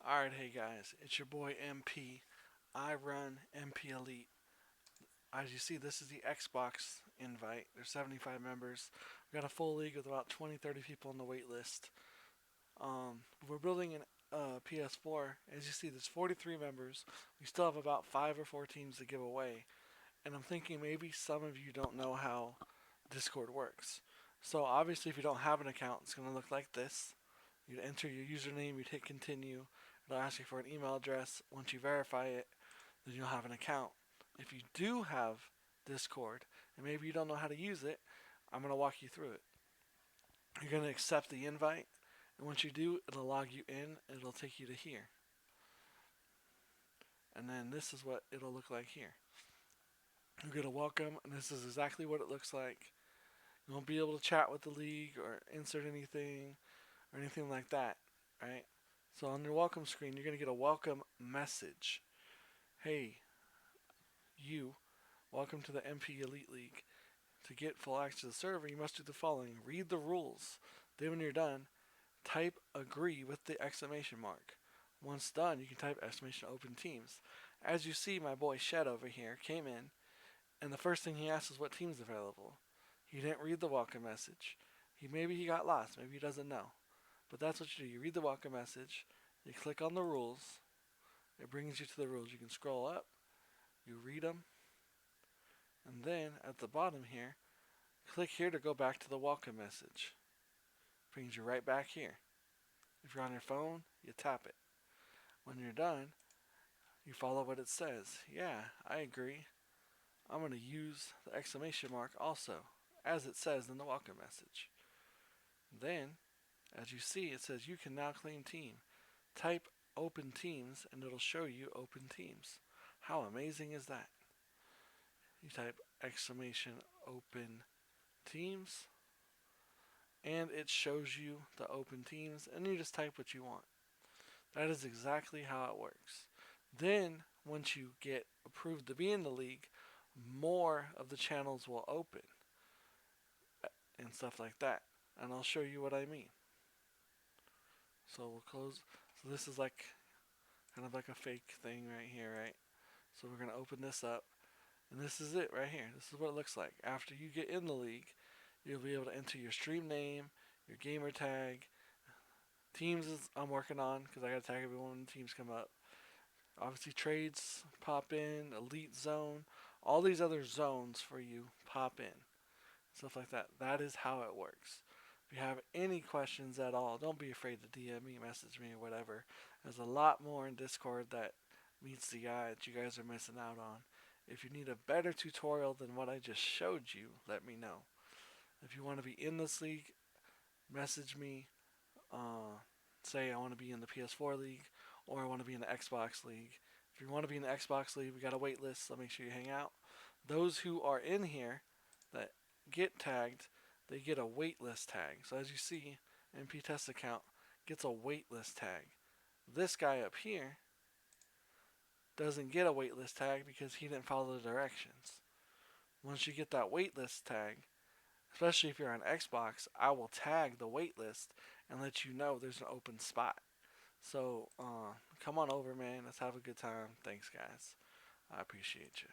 Alright, hey guys, it's your boy MP. I run MP Elite. As you see, this is the Xbox invite. There's 75 members. We got a full league with about 20, 30 people on the wait list. We're building an PS4. As you see, there's 43 members. We still have about 5 or 4 teams to give away. And I'm thinking maybe some of you don't know how Discord works. So obviously if you don't have an account, it's going to look like this. You'd enter your username, you'd hit continue. It'll ask you for an email address. Once you verify it, then you'll have an account. If you do have Discord and maybe you don't know how to use it, I'm going to walk you through it. You're going to accept the invite, and once you do, it'll log you in and it'll take you to here. And then this is what it'll look like here. You're going to welcome, and this is exactly what it looks like. You won't be able to chat with the league or insert anything or anything like that, right? So on your welcome screen, you're going to get a welcome message. Hey, you, welcome to the MP Elite League. To get full access to the server, you must do the following. Read the rules. Then when you're done, type agree with the exclamation mark. Once done, you can type exclamation open teams. As you see, my boy Shed over here came in, and the first thing he asked is what team's available. He didn't read the welcome message. Maybe he got lost. Maybe he doesn't know. But that's what you do. You read the welcome message. You click on the rules. It brings you to the rules. You can scroll up. You read them. And then at the bottom here, click here to go back to the welcome message. Brings you right back here. If you're on your phone, you tap it. When you're done, you follow what it says. Yeah, I agree. I'm going to use the exclamation mark also, as it says in the welcome message. Then, as you see, it says you can now claim team. Type open teams and it'll show you open teams. How amazing is that? You type exclamation open teams and it shows you the open teams and you just type what you want. That is exactly how it works. Then once you get approved to be in the league, more of the channels will open and stuff like that. And I'll show you what I mean. So we'll close. So this is like kind of like a fake thing right here, right? So we're going to open this up. And this is it right here. This is what it looks like. After you get in the league, you'll be able to enter your stream name, your gamer tag. Teams is I'm working on because I got to tag everyone when the teams come up. Obviously trades pop in, elite zone, all these other zones for you pop in. Stuff like that. That is how it works. If you have any questions at all, don't be afraid to DM me, message me, or whatever. There's a lot more in Discord that meets the eye that you guys are missing out on. If you need a better tutorial than what I just showed you, let me know. If you want to be in this league, message me. Say I want to be in the PS4 league or I want to be in the Xbox league. If you want to be in the Xbox league, we got a wait list, so make sure you hang out. Those who are in here that get tagged, they get a waitlist tag. So as you see, MP Test account gets a waitlist tag. This guy up here doesn't get a waitlist tag because he didn't follow the directions. Once you get that waitlist tag, especially if you're on Xbox, I will tag the waitlist and let you know there's an open spot. So come on over, man. Let's have a good time. Thanks, guys. I appreciate you.